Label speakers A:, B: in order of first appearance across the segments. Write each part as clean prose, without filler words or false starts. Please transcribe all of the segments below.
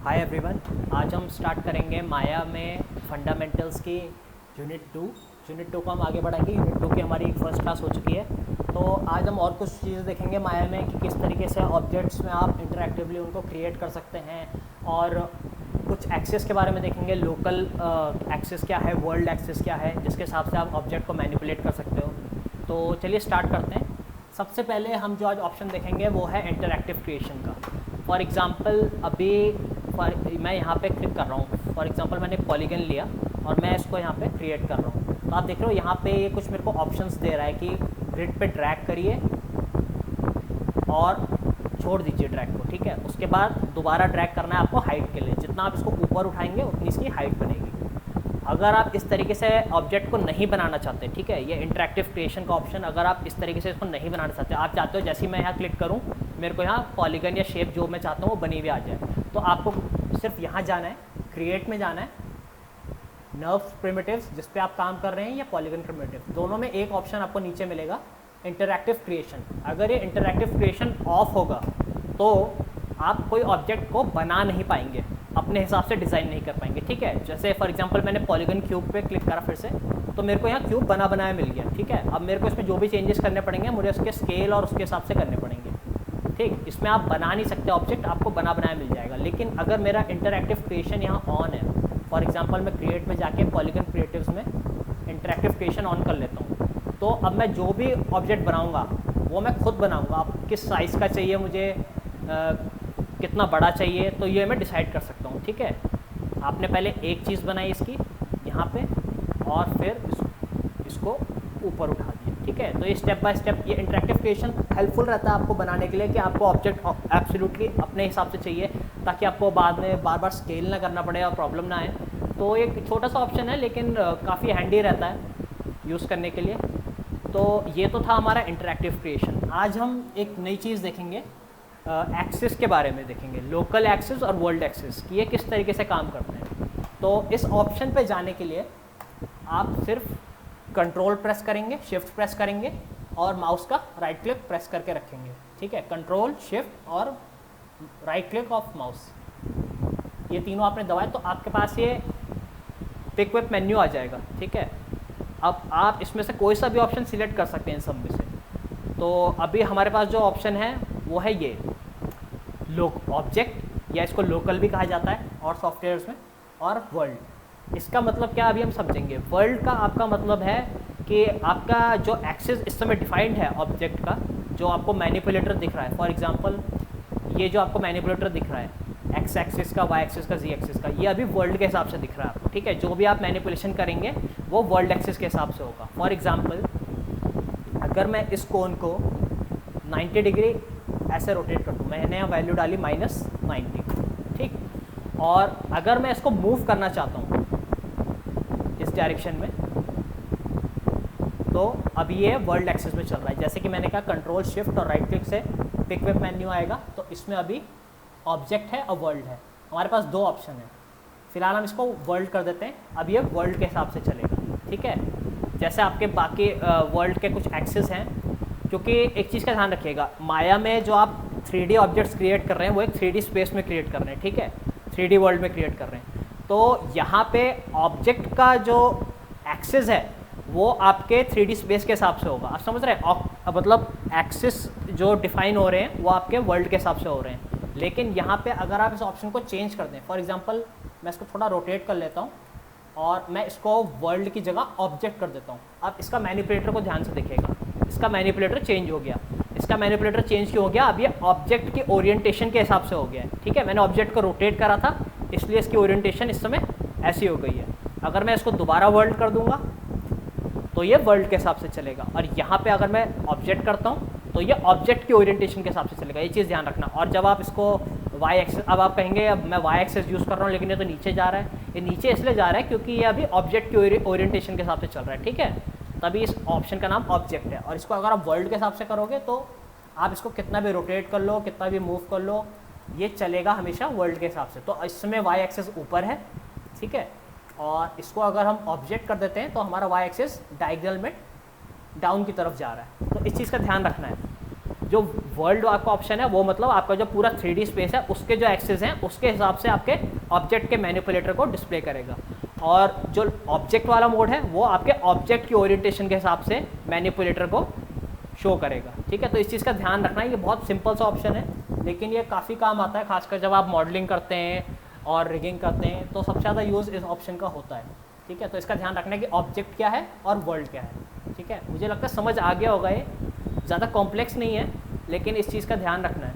A: Hi everyone, आज हम start करेंगे माया में फंडामेंटल्स की यूनिट 2 को हम आगे बढ़ाएंगे। यूनिट 2 की हमारी फर्स्ट क्लास हो चुकी है। तो आज हम और कुछ चीज़ें देखेंगे माया में कि किस तरीके से ऑब्जेक्ट्स में आप इंटरैक्टिवली उनको क्रिएट कर सकते हैं, और कुछ एक्सेस के बारे में देखेंगे। लोकल एक्सेस क्या है, वर्ल्ड एक्सेस क्या है, जिसके हिसाब से आप ऑब्जेक्ट को मैनिपुलेट कर सकते हो। तो चलिए स्टार्ट करते हैं। सबसे पहले हम जो आज ऑप्शन देखेंगे वो है इंटरैक्टिव क्रिएशन का। फॉर एग्ज़ाम्पल अभी मैं यहाँ पे क्लिक कर रहा हूँ। फॉर एग्ज़ाम्पल मैंने पॉलीगन लिया और मैं इसको यहाँ पे क्रिएट कर रहा हूँ। तो आप देख रहे हो यहाँ पे ये कुछ मेरे को ऑप्शंस दे रहा है कि ग्रिड पे ड्रैग करिए और छोड़ दीजिए ड्रैग को। ठीक है, उसके बाद दोबारा ड्रैग करना है आपको हाइट के लिए। जितना आप इसको ऊपर उठाएंगे उतनी इसकी हाइट बनेगी। अगर आप इस तरीके से ऑब्जेक्ट को नहीं बनाना चाहते, ठीक है, ये इंटरैक्टिव क्रिएशन का ऑप्शन, अगर आप इस तरीके से इसको नहीं बनाना चाहते, आप चाहते हो जैसे ही मैं यहाँ क्लिक करूँ मेरे को यहाँ पॉलीगन या शेप जो मैं चाहता हूँ वो बनी हुई आ जाए, तो आपको सिर्फ यहाँ जाना है, क्रिएट में जाना है, नर्व प्रिमिटिव्स जिस पे आप काम कर रहे हैं या पॉलीगन प्रिमिटिव, दोनों में एक ऑप्शन आपको नीचे मिलेगा इंटरैक्टिव क्रिएशन। अगर ये इंटरैक्टिव क्रिएशन ऑफ होगा तो आप कोई ऑब्जेक्ट को बना नहीं पाएंगे, अपने हिसाब से डिज़ाइन नहीं कर पाएंगे। ठीक है, जैसे फॉर एग्जांपल मैंने पॉलीगन क्यूब पे क्लिक करा फिर से, तो मेरे को यहाँ क्यूब बना बनाया मिल गया। ठीक है, अब मेरे को इसमें जो भी चेंजेस करने पड़ेंगे मुझे उसके स्केल और उसके हिसाब से करने पड़ेंगे। ठीक, इसमें आप बना नहीं सकते ऑब्जेक्ट, आपको बना बनाया मिल जाएगा। लेकिन अगर मेरा इंटरैक्टिव क्रिएशन यहाँ ऑन है, फॉर एग्जाम्पल मैं क्रिएट में जाके पॉलीगन क्रिएटिव्स में इंटरैक्टिव क्रिएशन ऑन कर लेता हूँ, तो अब मैं जो भी ऑब्जेक्ट बनाऊँगा वो मैं खुद बनाऊँगा। आप किस साइज़ का चाहिए मुझे, कितना बड़ा चाहिए, तो ये मैं डिसाइड कर सकता हूँ। ठीक है, आपने पहले एक चीज़ बनाई इसकी यहाँ पे और फिर इसको ऊपर उठा दिया। ठीक है, तो ये स्टेप बाय स्टेप ये इंटरैक्टिव क्रिएशन हेल्पफुल रहता है आपको बनाने के लिए कि आपको ऑब्जेक्ट एब्सोल्युटली अपने हिसाब से चाहिए, ताकि आपको बाद में बार बार स्केल ना करना पड़े और प्रॉब्लम ना आए। तो एक छोटा सा ऑप्शन है लेकिन काफ़ी हैंडी रहता है यूज़ करने के लिए। तो ये तो था हमारा इंटरैक्टिव क्रिएशन। आज हम एक नई चीज़ देखेंगे, एक्सिस के बारे में देखेंगे, लोकल एक्सिस और वर्ल्ड एक्सिस कि ये किस तरीके से काम करते हैं। तो इस ऑप्शन पे जाने के लिए आप सिर्फ कंट्रोल प्रेस करेंगे, शिफ्ट प्रेस करेंगे और माउस का राइट क्लिक प्रेस करके रखेंगे। ठीक है, कंट्रोल शिफ्ट और राइट क्लिक ऑफ माउस, ये तीनों आपने दबाए तो आपके पास ये पिक वेब मेन्यू आ जाएगा। ठीक है, अब आप इसमें से कोई सा भी ऑप्शन सिलेक्ट कर सकते हैं इन सब में से। तो अभी हमारे पास जो ऑप्शन है वो है ये ऑब्जेक्ट, या इसको लोकल भी कहा जाता है और सॉफ्टवेयर्स में, और वर्ल्ड। इसका मतलब क्या अभी हम समझेंगे। वर्ल्ड का आपका मतलब है कि आपका जो एक्सेस इस समय डिफाइंड है ऑब्जेक्ट का, जो आपको मैनिपुलेटर दिख रहा है। फॉर एग्जांपल ये जो आपको मैनिपुलेटर दिख रहा है, एक्स एक्सिस का, वाई एक्सिस का, जी एक्सिस का, ये अभी वर्ल्ड के हिसाब से दिख रहा है आपको। ठीक है, जो भी आप मैनिपुलेशन करेंगे वो वर्ल्ड एक्सिस के हिसाब से होगा। फॉर एग्जाम्पल अगर मैं इस कोन को 90 डिग्री ऐसे रोटेट कर दूँ, मैंने यहाँ वैल्यू डाली -90। ठीक, और अगर मैं इसको मूव करना चाहता हूँ इस डायरेक्शन में, तो अभी ये वर्ल्ड एक्सिस में चल रहा है। जैसे कि मैंने कहा कंट्रोल शिफ्ट और राइट क्लिक से पिक वेब मेन्यू आएगा, तो इसमें अभी ऑब्जेक्ट है और वर्ल्ड है। हमारे पास दो ऑप्शन है, फिलहाल हम इसको वर्ल्ड कर देते हैं। अब ये वर्ल्ड के हिसाब से चलेगा। ठीक है, जैसे आपके बाकी वर्ल्ड के कुछ एक्सिस हैं, क्योंकि एक चीज़ का ध्यान रखिएगा, माया में जो आप 3D ऑब्जेक्ट्स क्रिएट कर रहे हैं वो एक 3D स्पेस में क्रिएट कर रहे हैं। ठीक है, 3D वर्ल्ड में क्रिएट कर रहे हैं। तो यहाँ पे ऑब्जेक्ट का जो एक्सिस है वो आपके 3D स्पेस के हिसाब से होगा। आप समझ रहे हैं, मतलब एक्सिस जो डिफाइन हो रहे हैं वो आपके वर्ल्ड के हिसाब से हो रहे हैं। लेकिन यहाँ पे अगर आप इस ऑप्शन को चेंज कर दें, फॉर एग्जांपल मैं इसको थोड़ा रोटेट कर लेता हूँ और मैं इसको वर्ल्ड की जगह ऑब्जेक्ट कर देता हूँ। अब इसका मैनिपुलेटर को ध्यान से देखिएगा, इसका मैनिपुलेटर चेंज हो गया। इसका मैनिपुलेटर चेंज क्यों हो गया? अब ये ऑब्जेक्ट की ओरिएंटेशन के हिसाब से हो गया है। ठीक है, मैंने ऑब्जेक्ट को रोटेट करा था इसलिए इसकी ओरिएंटेशन इस समय ऐसी हो गई है। अगर मैं इसको दोबारा वर्ल्ड कर दूंगा तो ये वर्ल्ड के हिसाब से चलेगा, और यहाँ पे अगर मैं ऑब्जेक्ट करता हूँ तो ये ऑब्जेक्ट की ओरिएंटेशन के हिसाब से चलेगा। ये चीज़ ध्यान रखना। और जब आप इसको वाई एक्सेस, अब आप कहेंगे अब मैं वाई एक्सेस यूज़ कर रहा हूँ लेकिन ये तो नीचे जा रहा है। ये नीचे इसलिए जा रहा है क्योंकि ये अभी ऑब्जेक्ट की ओरिएंटेशन के हिसाब से चल रहा है। ठीक है, तभी इस ऑप्शन का नाम ऑब्जेक्ट है। और इसको अगर आप वर्ल्ड के हिसाब से करोगे तो आप इसको कितना भी रोटेट कर लो, कितना भी मूव कर लो, ये चलेगा हमेशा वर्ल्ड के हिसाब से। तो इसमें वाई एक्सेस ऊपर है। ठीक है, और इसको अगर हम ऑब्जेक्ट कर देते हैं तो हमारा वाई एक्सेस डायगोनल में डाउन की तरफ जा रहा है। तो इस चीज़ का ध्यान रखना है। जो वर्ल्ड आपका ऑप्शन है वो मतलब आपका जो पूरा 3D स्पेस है उसके जो एक्सेस हैं उसके हिसाब से आपके ऑब्जेक्ट के मैनिपुलेटर को डिस्प्ले करेगा, और जो ऑब्जेक्ट वाला मोड है वो आपके ऑब्जेक्ट की ओरिएंटेशन के हिसाब से मैनिपुलेटर को शो करेगा। ठीक है, तो इस चीज़ का ध्यान रखना है। ये बहुत सिंपल सा ऑप्शन है लेकिन ये काफ़ी काम आता है, खासकर जब आप मॉडलिंग करते हैं और रिगिंग करते हैं तो सबसे ज़्यादा यूज़ इस ऑप्शन का होता है। ठीक है, तो इसका ध्यान रखना है कि ऑब्जेक्ट क्या है और वर्ल्ड क्या है। ठीक है, मुझे लगता है समझ आ गया होगा, ये ज़्यादा कॉम्प्लेक्स नहीं है लेकिन इस चीज़ का ध्यान रखना है,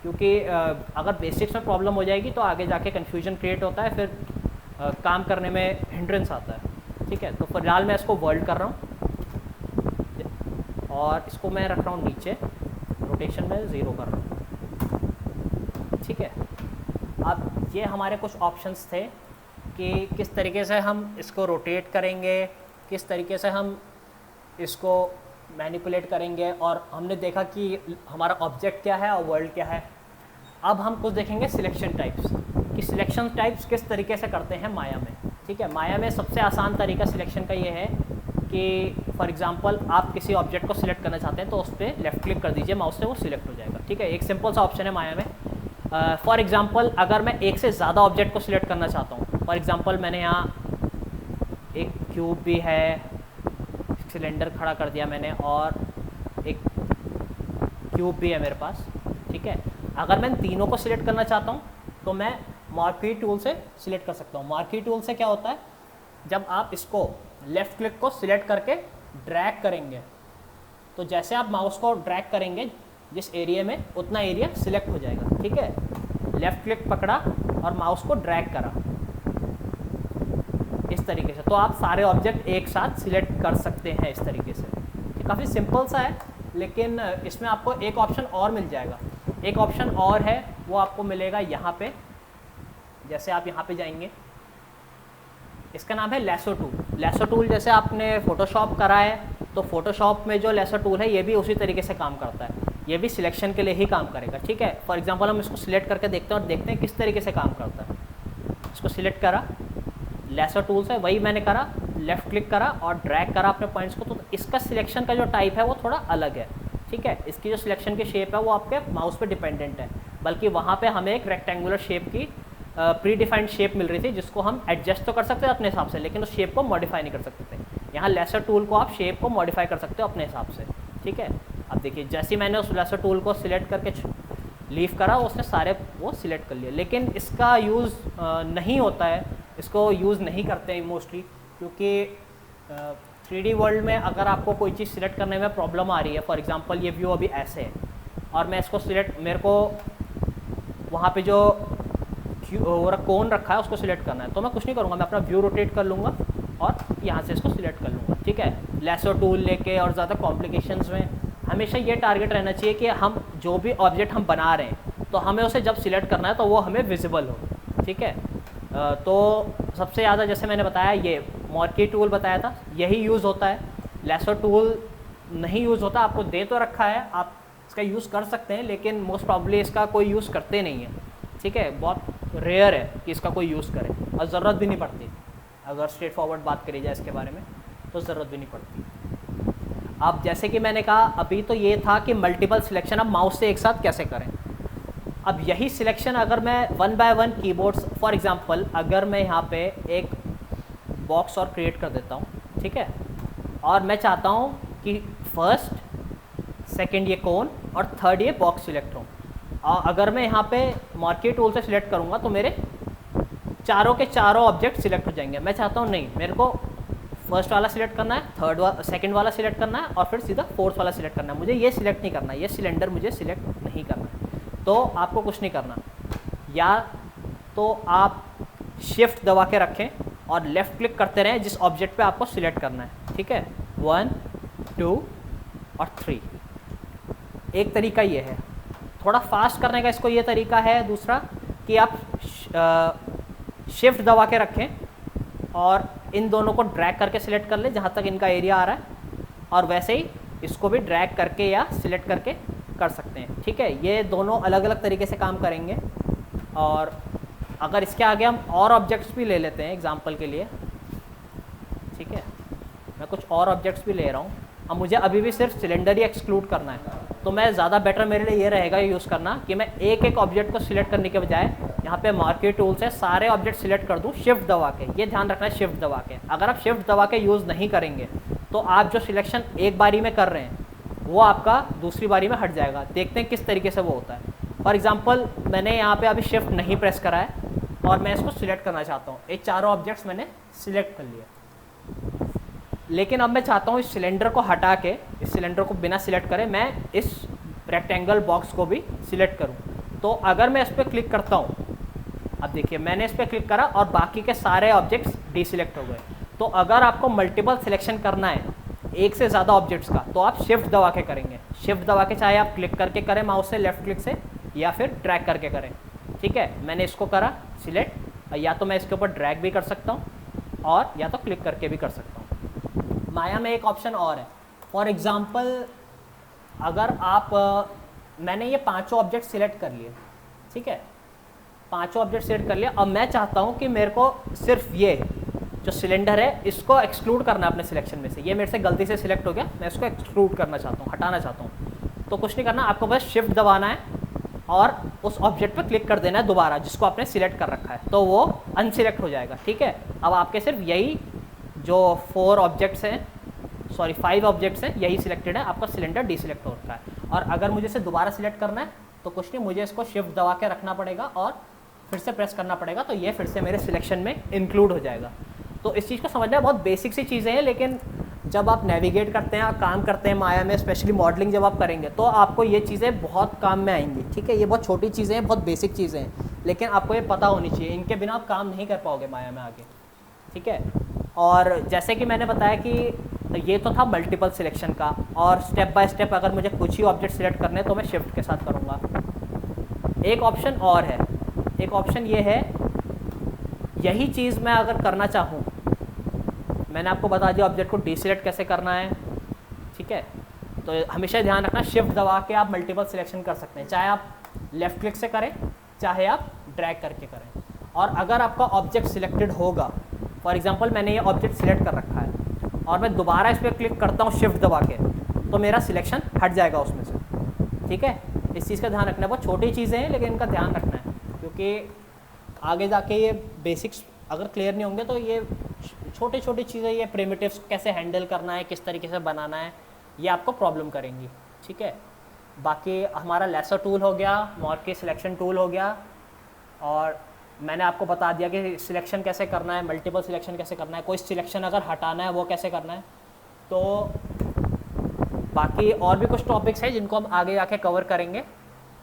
A: क्योंकि अगर बेसिक्स में प्रॉब्लम हो जाएगी तो आगे जाके कन्फ्यूजन क्रिएट होता है, फिर काम करने में हिंड्रेंस आता है। ठीक है, तो फिलहाल मैं इसको वर्ल्ड कर रहा हूँ और इसको मैं रख रहा हूँ नीचे, रोटेशन में 0 कर रहा हूँ। ठीक है, अब ये हमारे कुछ ऑप्शंस थे कि किस तरीके से हम इसको रोटेट करेंगे, किस तरीके से हम इसको मैनिपुलेट करेंगे, और हमने देखा कि हमारा ऑब्जेक्ट क्या है और वर्ल्ड क्या है। अब हम कुछ देखेंगे सिलेक्शन टाइप्स, कि सिलेक्शन टाइप्स किस तरीके से करते हैं माया में। ठीक है, माया में सबसे आसान तरीका सिलेक्शन का ये है कि फॉर एग्जांपल आप किसी ऑब्जेक्ट को सिलेक्ट करना चाहते हैं तो उस पर लेफ़्ट क्लिक कर दीजिए माउस से, वो सिलेक्ट हो जाएगा। ठीक है, एक सिंपल सा ऑप्शन है माया में। फॉर एग्जांपल अगर मैं एक से ज़्यादा ऑब्जेक्ट को सिलेक्ट करना चाहता हूँ, फॉर एग्जांपल मैंने यहाँ एक क्यूब भी है, सिलेंडर खड़ा कर दिया मैंने, और एक क्यूब भी है मेरे पास। ठीक है, अगर मैं तीनों को सिलेक्ट करना चाहता हूँ तो मैं मार्की टूल से सिलेक्ट कर सकता हूँ। मार्की टूल से क्या होता है, जब आप इसको लेफ़्ट क्लिक को सिलेक्ट करके ड्रैग करेंगे तो जैसे आप माउस को ड्रैग करेंगे जिस एरिया में, उतना एरिया सिलेक्ट हो जाएगा। ठीक है, लेफ़्ट क्लिक पकड़ा और माउस को ड्रैग करा इस तरीके से, तो आप सारे ऑब्जेक्ट एक साथ सिलेक्ट कर सकते हैं इस तरीके से। ये काफ़ी सिंपल सा है, लेकिन इसमें आपको एक ऑप्शन और मिल जाएगा। एक ऑप्शन और है, वो आपको मिलेगा यहाँ पे। जैसे आप यहाँ पे जाएंगे, इसका नाम है लैसो टूल। लैसो टूल जैसे आपने फ़ोटोशॉप करा है तो फ़ोटोशॉप में जो लैसो टूल है ये भी उसी तरीके से काम करता है, ये भी सिलेक्शन के लिए ही काम करेगा। ठीक है, फॉर एग्जांपल हम इसको सिलेक्ट करके देखते हैं और देखते हैं किस तरीके से काम करता है। इसको सिलेक्ट करा लैसो टूल से, वही मैंने करा, लेफ़्ट क्लिक करा और ड्रैग करा अपने पॉइंट्स को, तो इसका सिलेक्शन का जो टाइप है वो थोड़ा अलग है। ठीक है, इसकी जो सिलेक्शन की शेप है वो आपके माउस पे डिपेंडेंट है, बल्कि वहाँ पे हमें एक रेक्टेंगुलर शेप की प्री डिफाइंड शेप मिल रही थी जिसको हम एडजस्ट तो कर सकते हैं अपने हिसाब से, लेकिन उस शेप को मॉडिफाई नहीं कर सकते थे। यहाँ लेसर टूल को आप शेप को मॉडिफाई कर सकते हो अपने हिसाब से। ठीक है, अब देखिए जैसे ही मैंने उस लेसर टूल को सिलेक्ट करके लीव करा, उसने सारे वो सिलेक्ट कर लिए, लेकिन इसका यूज़ नहीं होता है, इसको यूज़ नहीं करते हैं मोस्टली, क्योंकि 3D वर्ल्ड में अगर आपको कोई चीज़ सिलेक्ट करने में प्रॉब्लम आ रही है, फॉर एग्जांपल ये व्यू अभी ऐसे है और मैं इसको सिलेक्ट, मेरे को वहाँ पे जो कोन रखा है उसको सिलेक्ट करना है, तो मैं कुछ नहीं करूँगा, मैं अपना व्यू रोटेट कर लूँगा और यहाँ से इसको सिलेक्ट कर लूँगा। ठीक है, लेसर टूल लेके और ज़्यादा कॉम्प्लिकेशंस में हमेशा ये टारगेट रहना चाहिए कि हम जो भी ऑब्जेक्ट हम बना रहे हैं तो हमें उसे जब सिलेक्ट करना है तो वो हमें विजिबल हो। ठीक है, तो सबसे ज़्यादा जैसे मैंने बताया ये मार्की टूल बताया था, यही यूज़ होता है। लेसर टूल नहीं यूज़ होता, आपको दे तो रखा है, आप इसका यूज़ कर सकते हैं, लेकिन मोस्ट प्रॉब्ली इसका कोई यूज़ करते नहीं है। ठीक है, बहुत रेयर है कि इसका कोई यूज़ करे और ज़रूरत भी नहीं पड़ती। अगर स्ट्रेट फॉरवर्ड बात करी जाए इसके बारे में तो ज़रूरत भी नहीं पड़ती। अब जैसे कि मैंने कहा अभी तो ये था कि मल्टीपल सिलेक्शन अब माउस से एक साथ कैसे करें। अब यही सिलेक्शन अगर मैं 1 बाय 1 कीबोर्ड्स, फॉर एग्जांपल अगर मैं यहाँ पे एक बॉक्स और क्रिएट कर देता हूँ, ठीक है, और मैं चाहता हूँ कि फर्स्ट, सेकंड ये कोन और थर्ड ये बॉक्स सिलेक्ट हो, और अगर मैं यहाँ पे मार्की टूल से सिलेक्ट करूँगा तो मेरे चारों के चारों ऑब्जेक्ट सिलेक्ट हो जाएंगे। मैं चाहता हूँ नहीं, मेरे को फर्स्ट वाला सिलेक्ट करना है, सेकंड वाला सिलेक्ट करना है और फिर सीधा फोर्थ वाला सिलेक्ट करना है। मुझे ये सिलेक्ट नहीं करना, ये सिलेंडर मुझे सिलेक्ट नहीं करना है। तो आपको कुछ नहीं करना, या तो आप शिफ्ट दबा के रखें और लेफ़्ट क्लिक करते रहें जिस ऑब्जेक्ट पे आपको सिलेक्ट करना है। ठीक है, 1, 2 और 3, एक तरीका ये है। थोड़ा फास्ट करने का इसको ये तरीका है दूसरा कि आप शिफ्ट दबा के रखें और इन दोनों को ड्रैग करके सिलेक्ट कर लें जहाँ तक इनका एरिया आ रहा है, और वैसे ही इसको भी ड्रैग करके या सिलेक्ट करके कर सकते हैं। ठीक है, ये दोनों अलग अलग तरीके से काम करेंगे। और अगर इसके आगे हम और ऑब्जेक्ट्स भी ले लेते हैं एग्जांपल के लिए, ठीक है, मैं कुछ और ऑब्जेक्ट्स भी ले रहा हूँ। अब मुझे अभी भी सिर्फ सिलेंडर ही एक्सक्लूड करना है, तो मैं ज़्यादा बेटर मेरे लिए ये रहेगा यूज़ करना कि मैं एक एक ऑब्जेक्ट को सिलेक्ट करने के बजाय यहाँ पे मार्केट टूल से सारे ऑब्जेक्ट सिलेक्ट कर दूँ शिफ्ट दबा के। ये ध्यान रखना है शिफ्ट दबा के। अगर आप शिफ्ट दबा के यूज़ नहीं करेंगे तो आप जो सिलेक्शन एक बारी में कर रहे हैं वो आपका दूसरी बारी में हट जाएगा। देखते हैं किस तरीके से वो होता है। फॉर एग्जाम्पल मैंने यहाँ पे अभी शिफ्ट नहीं प्रेस करा है और मैं इसको सिलेक्ट करना चाहता हूँ। ये चारों ऑब्जेक्ट्स मैंने सिलेक्ट कर लिए, लेकिन अब मैं चाहता हूँ इस सिलेंडर को हटा के, इस सिलेंडर को बिना सिलेक्ट करे मैं इस रेक्टेंगल बॉक्स को भी सिलेक्ट करूँ। तो अगर मैं इस पर क्लिक करता हूँ, अब देखिए मैंने इस पर क्लिक करा और बाकी के सारे ऑब्जेक्ट्स डीसिलेक्ट हो गए। तो अगर आपको मल्टीपल सिलेक्शन करना है एक से ज़्यादा ऑब्जेक्ट्स का तो आप शिफ्ट दबा के करेंगे। शिफ्ट दबा के चाहे आप क्लिक करके करें माउस से, लेफ्ट क्लिक से, या फिर ड्रैग करके करें। ठीक है, मैंने इसको करा सिलेक्ट, या तो मैं इसके ऊपर ड्रैग भी कर सकता हूँ और या तो क्लिक करके भी कर सकता हूँ। माया में एक ऑप्शन और है। फॉर एग्ज़ाम्पल अगर आप मैंने ये पांचों ऑब्जेक्ट सिलेक्ट कर लिए, ठीक है, पांचों ऑब्जेक्ट सिलेक्ट कर लिया। अब मैं चाहता हूँ कि मेरे को सिर्फ ये जो सिलेंडर है इसको एक्सक्लूड करना अपने सिलेक्शन में से। ये मेरे से गलती से सिलेक्ट हो गया, मैं इसको एक्सक्लूड करना चाहता हूँ, हटाना चाहता हूँ। तो कुछ नहीं करना, आपको बस शिफ्ट दबाना है और उस ऑब्जेक्ट पर क्लिक कर देना है दोबारा जिसको आपने सिलेक्ट कर रखा है, तो वो अनसिलेक्ट हो जाएगा। ठीक है, अब आपके सिर्फ यही जो 4 ऑब्जेक्ट्स हैं, सॉरी 5 ऑब्जेक्ट्स हैं, यही सिलेक्टेड है, आपका सिलेंडर डीसिलेक्ट हो रखा है। और अगर मुझे इसे दोबारा सिलेक्ट करना है तो कुछ नहीं, मुझे इसको शिफ्ट दबा के रखना पड़ेगा और फिर से प्रेस करना पड़ेगा, तो ये फिर से मेरे सिलेक्शन में इंक्लूड हो जाएगा। तो इस चीज़ को समझना बहुत बेसिक सी चीज़ें हैं, लेकिन जब आप नेविगेट करते हैं, काम करते हैं माया में, स्पेशली मॉडलिंग जब आप करेंगे तो आपको ये चीज़ें बहुत काम में आएंगी। ठीक है, ये बहुत छोटी चीज़ें हैं, बहुत बेसिक चीज़ें हैं, लेकिन आपको ये पता होनी चाहिए। इनके बिना आप काम नहीं कर पाओगे माया में आगे। ठीक है, और जैसे कि मैंने बताया कि ये तो था मल्टीपल सिलेक्शन का, और स्टेप बाय स्टेप अगर मुझे कुछ ही ऑब्जेक्ट सिलेक्ट करने हैं तो मैं शिफ्ट के साथ करूँगा। एक ऑप्शन और है, एक ऑप्शन ये है, यही चीज़ मैं अगर करना चाहूँ, मैंने आपको बता दिया ऑब्जेक्ट को डीसिलेक्ट कैसे करना है। ठीक है, तो हमेशा ध्यान रखना शिफ्ट दबा के आप मल्टीपल सिलेक्शन कर सकते हैं, चाहे आप लेफ़्ट क्लिक से करें चाहे आप ड्रैग करके करें। और अगर आपका ऑब्जेक्ट सिलेक्टेड होगा, फॉर एग्जांपल मैंने ये ऑब्जेक्ट सिलेक्ट कर रखा है और मैं दोबारा इस पर क्लिक करता हूँ शिफ्ट दबा के, तो मेरा सिलेक्शन हट जाएगा उसमें से। ठीक है, इस चीज़ का ध्यान रखना है। बहुत छोटी चीज़ें हैं लेकिन इनका ध्यान रखना है, क्योंकि आगे जाके ये बेसिक्स अगर क्लियर नहीं होंगे तो ये छोटी छोटी चीज़ें, ये प्रिमिटिव्स कैसे हैंडल करना है, किस तरीके से बनाना है, ये आपको प्रॉब्लम करेंगी। ठीक है, बाकी हमारा लेसर टूल हो गया, मॉर्की सिलेक्शन टूल हो गया, और मैंने आपको बता दिया कि सिलेक्शन कैसे करना है, मल्टीपल सिलेक्शन कैसे करना है, कोई सिलेक्शन अगर हटाना है वो कैसे करना है। तो बाकी और भी कुछ टॉपिक्स हैं जिनको हम आगे आके कवर करेंगे।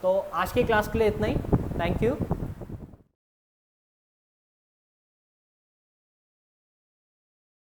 A: तो आज की क्लास के लिए इतना ही। Thank you.